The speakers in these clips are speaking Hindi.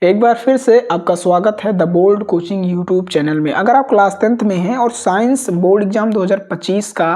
एक बार फिर से आपका स्वागत है the bold coaching YouTube channel में। अगर आप क्लास 10th में हैं और साइंस बोर्ड एग्जाम 2025 का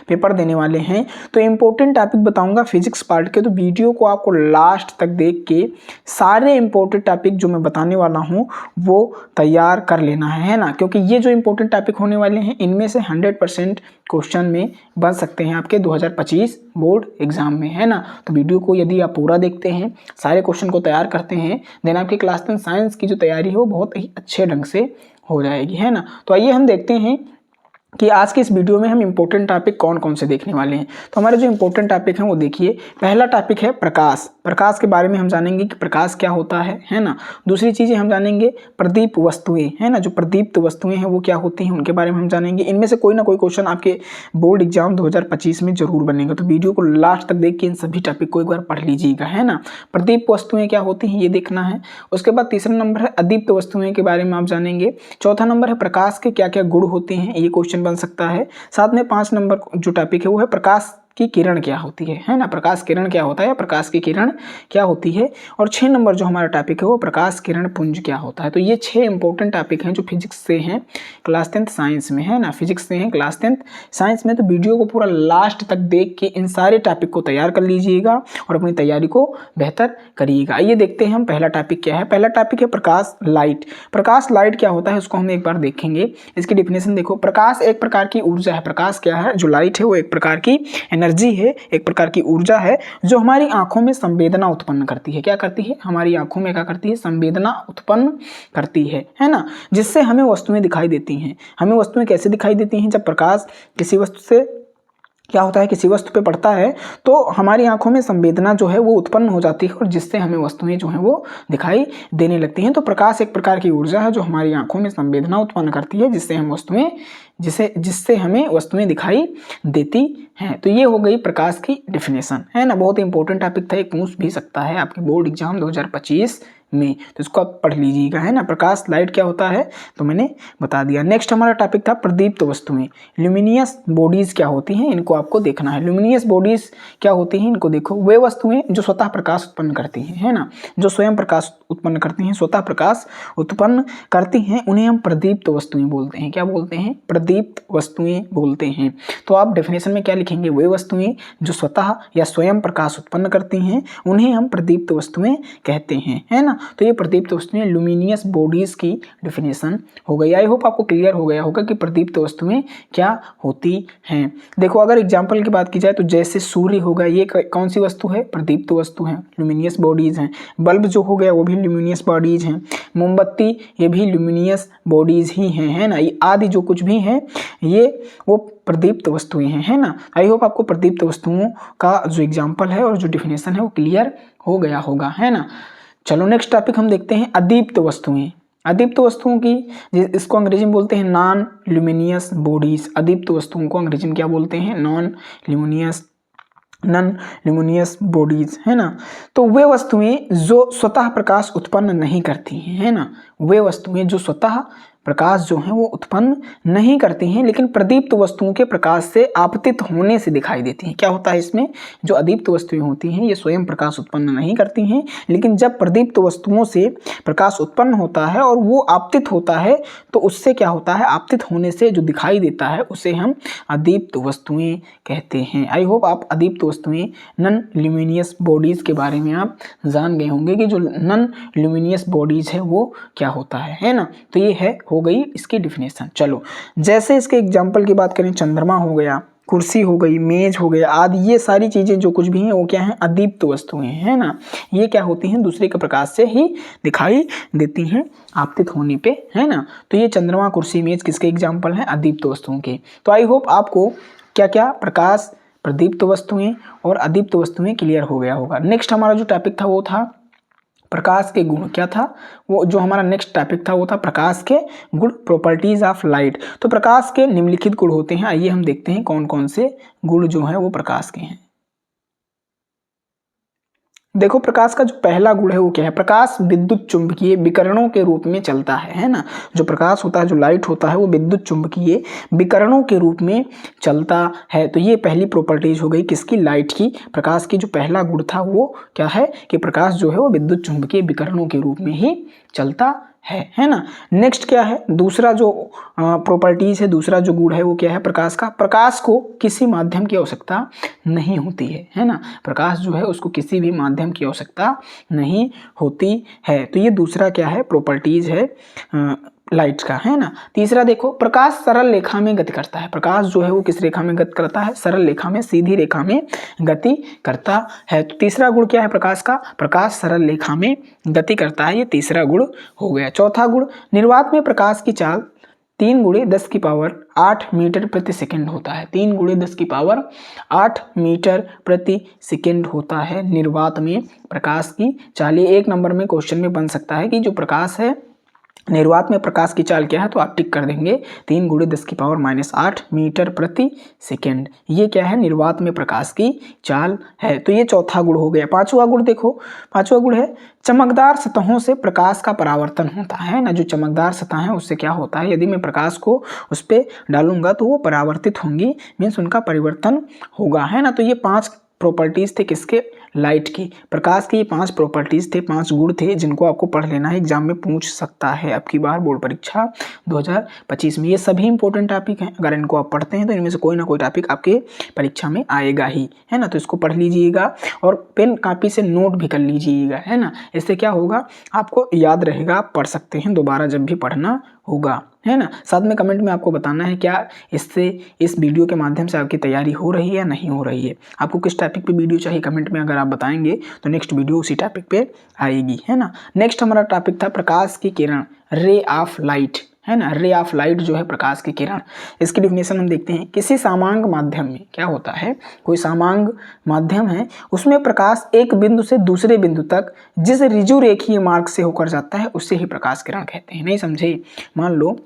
पेपर देने वाले हैं तो इम्पोर्टेंट टॉपिक बताऊंगा फिजिक्स पार्ट के। तो वीडियो को आपको लास्ट तक देख के सारे इम्पोर्टेंट टॉपिक जो मैं बताने वाला हूं वो तैयार कर लेना है ना, क्योंकि ये जो इम्पोर्टेंट टॉपिक होने वाले हैं इनमें से 100% क्वेश्चन में बन सकते हैं आपके 2025 बोर्ड एग्जाम में, है ना। तो वीडियो को यदि आप पूरा देखते हैं, सारे क्वेश्चन को तैयार करते हैं, देन आपकी क्लास 10 साइंस की जो तैयारी है वो बहुत ही अच्छे ढंग से हो जाएगी, है ना। तो आइए हम देखते हैं कि आज के इस वीडियो में हम इंपॉर्टेंट टॉपिक कौन कौन से देखने वाले हैं। तो हमारे जो इंपॉर्टेंट टॉपिक हैं वो देखिए, पहला टॉपिक है प्रकाश। प्रकाश के बारे में हम जानेंगे कि प्रकाश क्या होता है ना। दूसरी चीज़ें हम जानेंगे प्रदीप वस्तुएं, है ना, जो प्रदीप्त वस्तुएं हैं वो क्या होती हैं उनके बारे में हम जानेंगे। इनमें से कोई ना कोई क्वेश्चन आपके बोर्ड एग्जाम 2025 में जरूर बनेगा, तो वीडियो को लास्ट तक देख के इन सभी टॉपिक को एक बार पढ़ लीजिएगा, है ना। प्रदीप वस्तुएं क्या होती हैं ये देखना है। उसके बाद तीसरा नंबर है अदीप्त वस्तुएं के बारे में आप जानेंगे। चौथा नंबर है प्रकाश के क्या क्या गुण होते हैं, ये क्वेश्चन बन सकता है। साथ में 5 नंबर जो टॉपिक है वो है प्रकाश की किरण क्या होती है ना, प्रकाश किरण क्या होता है, प्रकाश की किरण क्या होती है। और 6 नंबर जो हमारा टॉपिक है वो प्रकाश किरण पुंज क्या होता है। तो ये 6 इंपॉर्टेंट टॉपिक हैं जो फिजिक्स से हैं क्लास 10th साइंस में, है ना, फिजिक्स से हैं क्लास 10th साइंस में। तो वीडियो को पूरा लास्ट तक देख के इन सारे टॉपिक को तैयार कर लीजिएगा और अपनी तैयारी को बेहतर करिएगा। आइए देखते हैं हम पहला टॉपिक क्या है। पहला टॉपिक है प्रकाश लाइट। प्रकाश लाइट क्या होता है उसको हम एक बार देखेंगे। इसकी डिफिनेशन देखो, प्रकाश एक प्रकार की ऊर्जा है। प्रकाश क्या है, जो लाइट है वो एक प्रकार की एनर्जी है, एक प्रकार की ऊर्जा है जो हमारी आंखों में संवेदना उत्पन्न करती है। क्या करती है, हमारी आंखों में क्या करती है, संवेदना उत्पन्न करती है ना, जिससे हमें वस्तुएं दिखाई देती हैं। हमें वस्तुएं कैसे दिखाई देती हैं, जब प्रकाश किसी वस्तु से क्या होता है, किसी वस्तु पे पड़ता है तो हमारी आंखों में संवेदना जो है वो उत्पन्न हो जाती है और जिससे हमें वस्तुएं जो है वो दिखाई देने लगती हैं। तो प्रकाश एक प्रकार की ऊर्जा है जो हमारी आंखों में संवेदना उत्पन्न करती है, जिससे हम वस्तुएं जिससे हमें वस्तुएं दिखाई देती हैं। तो ये हो गई प्रकाश की डिफिनेशन, है ना। बहुत इंपॉर्टेंट टॉपिक था, एक पूछ भी सकता है आपके बोर्ड एग्जाम 2025 में, तो इसको आप पढ़ लीजिएगा, है ना। प्रकाश लाइट क्या होता है तो मैंने बता दिया। नेक्स्ट हमारा टॉपिक था प्रदीप्त वस्तुएं। ल्यूमिनियस बॉडीज क्या होती हैं इनको आपको देखना है। ल्यूमिनियस बॉडीज क्या होती हैं इनको देखो, वे वस्तुएं जो स्वतः प्रकाश उत्पन्न करती हैं, है ना, जो स्वयं प्रकाश उत्पन्न करती हैं, स्वतः प्रकाश उत्पन्न करती हैं, उन्हें हम प्रदीप्त वस्तुएं बोलते हैं। क्या बोलते हैं, प्रदीप्त वस्तुएं बोलते हैं। तो आप डेफिनेशन में क्या लिखेंगे, वे वस्तुएं जो स्वतः या स्वयं प्रकाश उत्पन्न करती हैं उन्हें हम प्रदीप्त वस्तुएं कहते हैं, है ना। तो ये प्रदीप्त वस्तुएं लुमिनियस बॉडीज की डिफिनेशन हो गई। आई होप आपको क्लियर हो गया होगा कि प्रदीप्त वस्तुएं क्या होती हैं। देखो, अगर एग्जांपल की बात की जाए तो जैसे सूर्य हो गया, ये कौन सी वस्तु है, प्रदीप्त वस्तु है, लुमिनियस बॉडीज हैं। बल्ब जो हो गया वो भी लुमिनियस बॉडीज हैं। मोमबत्ती ये भी लुमिनियस बॉडीज ही हैं, है ना। ये आदि जो कुछ भी है ये वो प्रदीप्त वस्तुएं हैं, है ना। आई होप आपको प्रदीप्त वस्तुओं का जो एग्जाम्पल है और जो डिफिनेशन है वो क्लियर हो गया होगा, है ना। चलो नेक्स्ट टॉपिक हम देखते हैं अदीप्त वस्तुएं। अदीप्त वस्तुओं की इसको अंग्रेजी में बोलते हैं नॉन ल्यूमिनियस बॉडीज। अदीप्त वस्तुओं को अंग्रेजी में क्या बोलते हैं, नॉन ल्यूमिनियस बॉडीज, है ना। तो वे वस्तुएं जो स्वतः प्रकाश उत्पन्न नहीं करती हैं, है ना, वे वस्तुएं जो स्वतः प्रकाश जो है वो उत्पन्न नहीं करती हैं लेकिन प्रदीप्त वस्तुओं के प्रकाश से आपतित होने से दिखाई देती हैं। क्या होता है इसमें, जो अदीप्त वस्तुएं होती हैं ये स्वयं प्रकाश उत्पन्न नहीं करती हैं, लेकिन जब प्रदीप्त वस्तुओं से प्रकाश उत्पन्न होता है और वो आपतित होता है तो उससे क्या होता है, आपतित होने से जो दिखाई देता है उसे हम अदीप्त वस्तुएं कहते हैं। आई होप आप अदीप्त वस्तुएं नॉन ल्यूमिनियस बॉडीज के बारे में आप जान गए होंगे कि जो नॉन ल्यूमिनियस बॉडीज है वो क्या होता है ना। तो ये है हो गई इसकी डिफिनेशन। चलो जैसे इसके एग्जाम्पल की बात करें, चंद्रमा हो गया, कुर्सी हो गई, मेज हो गया आदि, ये सारी चीजें जो कुछ भी हैं वो क्या हैं, अदीप्त वस्तुएं हैं, है ना। ये क्या होती हैं, दूसरे के प्रकाश से ही दिखाई देती हैं आपतित होने पे, है ना। तो ये चंद्रमा, कुर्सी, मेज किसके एग्जाम्पल हैं, अदीप्त वस्तुओं के। तो आई होप आपको क्या क्या प्रकाश, प्रदीप्त वस्तुएं और अदीप्त वस्तुएं क्लियर हो गया होगा। नेक्स्ट हमारा जो टॉपिक था वो था प्रकाश के गुण। क्या था वो, जो हमारा नेक्स्ट टॉपिक था वो था प्रकाश के गुण, प्रॉपर्टीज ऑफ लाइट। तो प्रकाश के निम्नलिखित गुण होते हैं। आइए हम देखते हैं कौन कौन से गुण जो है वो प्रकाश के हैं। देखो प्रकाश का जो पहला गुण है वो क्या है, प्रकाश विद्युत चुंबकीय विकिरणों के रूप में चलता है ना। जो प्रकाश होता है, जो लाइट होता है, वो विद्युत चुंबकीय विकिरणों के रूप में चलता है। तो ये पहली प्रॉपर्टीज हो गई किसकी, लाइट की। प्रकाश की जो पहला गुण था वो क्या है कि प्रकाश जो है वो विद्युत चुंबकीय विकिरणों के रूप में ही चलता है ना। नेक्स्ट क्या है, दूसरा जो प्रॉपर्टीज है, दूसरा जो गुण है वो क्या है प्रकाश का, प्रकाश को किसी माध्यम की आवश्यकता नहीं होती है ना। प्रकाश जो है उसको किसी भी माध्यम की आवश्यकता नहीं होती है। तो ये दूसरा क्या है, प्रॉपर्टीज है लाइट का, है ना। तीसरा देखो, प्रकाश सरल रेखा में गति करता है। प्रकाश जो है वो किस रेखा में गति करता है, सरल रेखा में, सीधी रेखा में गति करता है। तो तीसरा गुण क्या है प्रकाश का, प्रकाश सरल रेखा में गति करता है। ये तीसरा गुण हो गया। चौथा गुण, निर्वात में प्रकाश की चाल 3 × 10⁸ मीटर प्रति सेकंड होता है। 3 × 10⁸ मीटर प्रति सेकंड होता है निर्वात में प्रकाश की चाल। ये 1 नंबर में क्वेश्चन में बन सकता है कि जो प्रकाश है, निर्वात में प्रकाश की चाल क्या है, तो आप टिक कर देंगे 3 × 10⁻⁸ मीटर प्रति सेकंड। ये क्या है, निर्वात में प्रकाश की चाल है। तो ये चौथा गुण हो गया। पांचवा गुण देखो, पांचवा गुण है चमकदार सतहों से प्रकाश का परावर्तन होता है ना। जो चमकदार सतह है उससे क्या होता है, यदि मैं प्रकाश को उस पर डालूंगा तो वो परावर्तित होंगी, मीन्स उनका परिवर्तन होगा, है ना। तो ये 5 प्रॉपर्टीज थे किसके, लाइट की। प्रकाश की ये 5 प्रॉपर्टीज थे, 5 गुण थे जिनको आपको पढ़ लेना है, एग्जाम में पूछ सकता है अब की बार बोर्ड परीक्षा 2025 में। ये सभी इंपॉर्टेंट टॉपिक हैं, अगर इनको आप पढ़ते हैं तो इनमें से कोई ना कोई टॉपिक आपके परीक्षा में आएगा ही, है ना। तो इसको पढ़ लीजिएगा और पेन कापी से नोट भी कर लीजिएगा, है ना। इससे क्या होगा, आपको याद रहेगा, आप पढ़ सकते हैं दोबारा जब भी पढ़ना होगा, है ना। साथ में कमेंट में आपको बताना है क्या इससे, इस वीडियो के माध्यम से आपकी तैयारी हो रही है या नहीं हो रही है। आपको किस टॉपिक पे वीडियो चाहिए कमेंट में अगर आप बताएंगे तो नेक्स्ट वीडियो उसी टॉपिक पे आएगी, है ना। नेक्स्ट हमारा टॉपिक था प्रकाश की किरण, रे ऑफ लाइट, है ना। रे ऑफ लाइट जो है प्रकाश की किरण, इसकी डिफिनेशन हम देखते हैं। किसी सामांग माध्यम में क्या होता है, कोई सामांग माध्यम है, उसमें प्रकाश एक बिंदु से दूसरे बिंदु तक जिस ऋजु रेखीय मार्ग से होकर जाता है उसे ही प्रकाश किरण कहते हैं। नहीं समझे, मान लो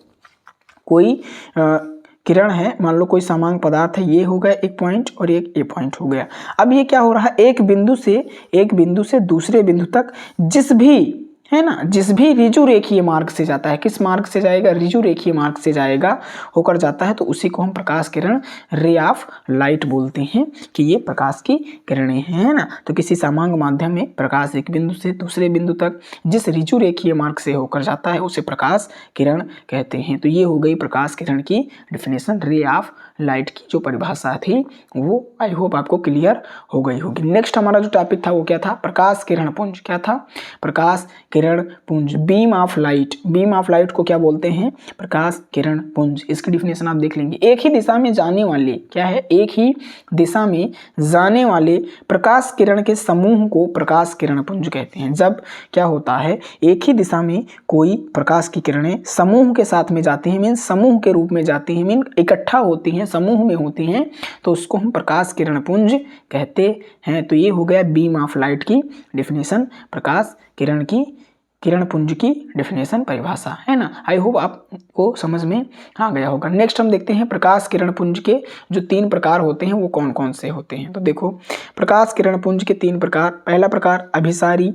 कोई किरण है, मान लो कोई सामांग पदार्थ है, ये हो गया एक पॉइंट और एक ये पॉइंट हो गया। अब ये क्या हो रहा है, एक बिंदु से दूसरे बिंदु तक जिस भी, है ना, जिस भी ऋजु रेखीय मार्ग से जाता है, किस मार्ग से जाएगा, ऋजु रेखीय मार्ग से जाएगा, होकर जाता है, तो उसी को हम प्रकाश किरण, रे ऑफ लाइट बोलते हैं कि ये प्रकाश की किरणें हैं, है ना। तो किसी सामांग माध्यम में प्रकाश एक बिंदु से दूसरे बिंदु तक जिस ऋजु रेखीय मार्ग से होकर जाता है उसे प्रकाश किरण कहते हैं। तो ये हो गई प्रकाश किरण की डिफिनेशन, रे ऑफ लाइट की जो परिभाषा थी वो आई होप आपको क्लियर हो गई होगी। नेक्स्ट हमारा जो टॉपिक था वो क्या था, प्रकाश किरण पुंज। क्या था, प्रकाश किरण पुंज, beam of light. Beam of light को क्या बोलते हैं, प्रकाश किरण पुंज। इसकी डिफिनेशन आप देख लेंगे। एक ही दिशा में जाने वाले, क्या है, एक ही दिशा में जाने वाले प्रकाश किरण के समूह को प्रकाश किरण पुंज कहते हैं। जब क्या होता है, एक ही दिशा में कोई प्रकाश की किरणें समूह के साथ में जाती हैं, मीन्स समूह के रूप में जाती हैं, मीन इकट्ठा होती हैं, समूह में होती हैं, तो उसको हम प्रकाश किरण पुंज कहते हैं। तो ये हो गया बीम ऑफ लाइट की डिफिनेशन, प्रकाश किरण की, किरण पुंज की डिफिनेशन, परिभाषा, है ना। आई होप आपको समझ में आ गया होगा। नेक्स्ट हम देखते हैं प्रकाश किरण पुंज के जो 3 प्रकार होते हैं वो कौन कौन से होते हैं। तो देखो प्रकाश किरण पुंज के 3 प्रकार। पहला प्रकार अभिसारी,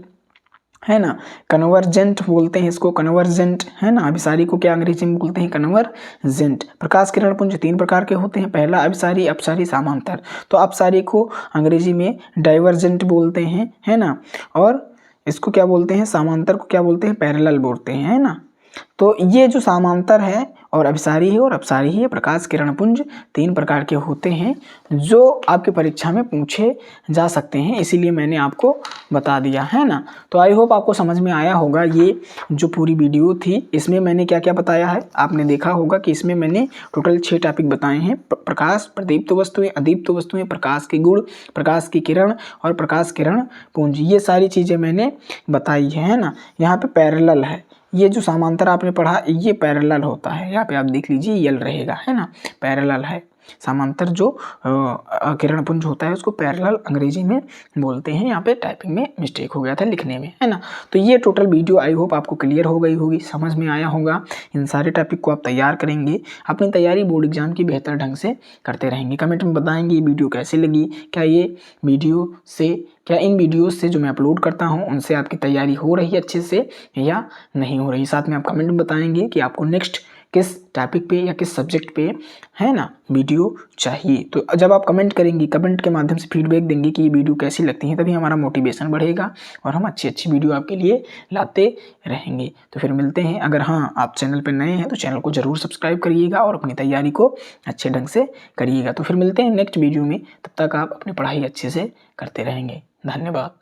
है ना, कन्वर्जेंट बोलते हैं इसको, कन्वर्जेंट, है ना। अभिसारी को क्या अंग्रेजी में बोलते हैं, कन्वर्जेंट। प्रकाश किरण पुंज 3 प्रकार के होते हैं। पहला अभिसारी, अपसारी, समांतर। तो अपसारी को अंग्रेजी में डाइवर्जेंट बोलते हैं, है ना, और इसको क्या बोलते हैं, समांतर को क्या बोलते हैं, पैरेलल बोलते हैं, है ना। तो ये जो समांतर है और अभिसारी है और अपसारी है, प्रकाश किरण पुंज 3 प्रकार के होते हैं जो आपकी परीक्षा में पूछे जा सकते हैं, इसीलिए मैंने आपको बता दिया, है ना। तो आई होप आपको समझ में आया होगा। ये जो पूरी वीडियो थी इसमें मैंने क्या क्या बताया है, आपने देखा होगा कि इसमें मैंने टोटल 6 टॉपिक बताए हैं। प्रकाश, प्रदीप्त वस्तुएं, अदीप्त वस्तुएं, प्रकाश के गुण, प्रकाश की किरण और प्रकाश किरण पुंज, ये सारी चीज़ें मैंने बताई है ना। यहाँ पे पैरेलल है, ये जो समांतर आपने पढ़ा ये पैरेलल होता है, यहाँ पे आप देख लीजिए यल रहेगा, है ना, पैरेलल है। समांतर जो किरणपुंज होता है उसको पैरेलल अंग्रेजी में बोलते हैं। यहाँ पे टाइपिंग में मिस्टेक हो गया था लिखने में, है ना। तो ये टोटल वीडियो आई होप आपको क्लियर हो गई होगी, समझ में आया होगा। इन सारे टॉपिक को आप तैयार करेंगे, अपनी तैयारी बोर्ड एग्जाम की बेहतर ढंग से करते रहेंगे। कमेंट में बताएंगे ये वीडियो कैसी लगी, क्या इन वीडियोस से जो मैं अपलोड करता हूँ उनसे आपकी तैयारी हो रही है अच्छे से या नहीं हो रही। साथ में आप कमेंट में बताएंगे कि आपको नेक्स्ट किस टॉपिक पे या किस सब्जेक्ट पे, है ना, वीडियो चाहिए। तो जब आप कमेंट करेंगे, कमेंट के माध्यम से फीडबैक देंगे कि ये वीडियो कैसी लगती है, तभी हमारा मोटिवेशन बढ़ेगा और हम अच्छी वीडियो आपके लिए लाते रहेंगे। तो फिर मिलते हैं। अगर हाँ आप चैनल पर नए हैं तो चैनल को ज़रूर सब्सक्राइब करिएगा और अपनी तैयारी को अच्छे ढंग से करिएगा। तो फिर मिलते हैं नेक्स्ट वीडियो में, तब तक आप अपनी पढ़ाई अच्छे से करते रहेंगे। धन्यवाद।